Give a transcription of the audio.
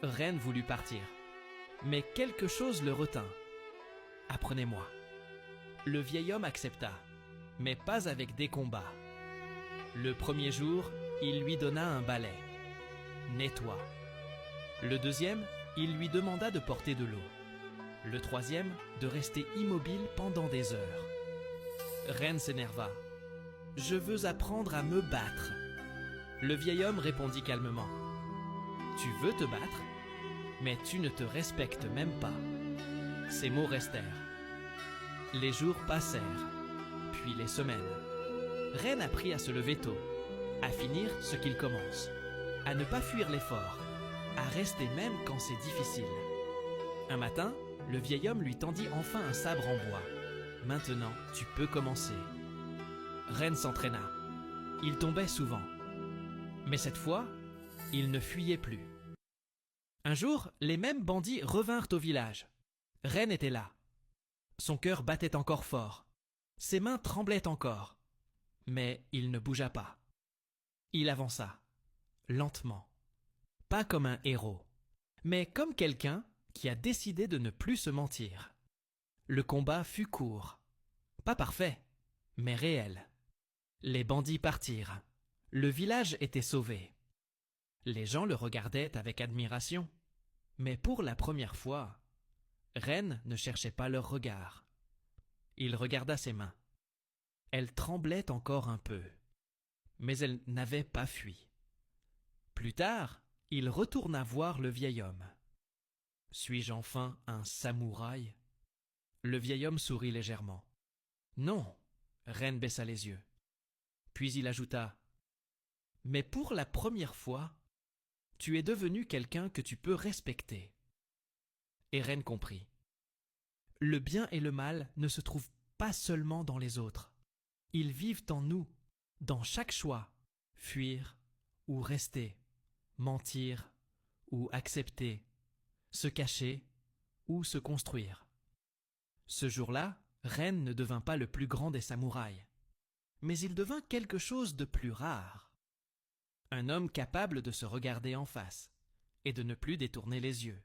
Ren voulut partir, mais quelque chose le retint. « Apprenez-moi. » Le vieil homme accepta, mais pas avec des combats. Le premier jour, il lui donna un balai. « Nettoie. » Le deuxième, il lui demanda de porter de l'eau. Le troisième, de rester immobile pendant des heures. Ren s'énerva. « Je veux apprendre à me battre. » Le vieil homme répondit calmement. « Tu veux te battre, mais tu ne te respectes même pas. » Ces mots restèrent. Les jours passèrent, puis les semaines. Ren apprit à se lever tôt, à finir ce qu'il commence, à ne pas fuir l'effort, à rester même quand c'est difficile. Un matin, le vieil homme lui tendit enfin un sabre en bois. « Maintenant, tu peux commencer. » Ren s'entraîna. Il tombait souvent. Mais cette fois, il ne fuyait plus. Un jour, les mêmes bandits revinrent au village. Ren était là. Son cœur battait encore fort. Ses mains tremblaient encore. Mais il ne bougea pas. Il avança, lentement. Pas comme un héros, mais comme quelqu'un qui a décidé de ne plus se mentir. Le combat fut court. Pas parfait, mais réel. Les bandits partirent. Le village était sauvé. Les gens le regardaient avec admiration. Mais pour la première fois, Ren ne cherchait pas leur regard. Il regarda ses mains. Elles tremblaient encore un peu, mais elles n'avaient pas fui. Plus tard, il retourna voir le vieil homme. « Suis-je enfin un samouraï ?» Le vieil homme sourit légèrement. « Non !» Ren baissa les yeux. Puis il ajouta « Mais pour la première fois, tu es devenu quelqu'un que tu peux respecter. » Et Ren comprit. Le bien et le mal ne se trouvent pas seulement dans les autres. Ils vivent en nous, dans chaque choix, fuir ou rester, mentir ou accepter, se cacher ou se construire. Ce jour-là, Ren ne devint pas le plus grand des samouraïs, mais il devint quelque chose de plus rare. Un homme capable de se regarder en face et de ne plus détourner les yeux.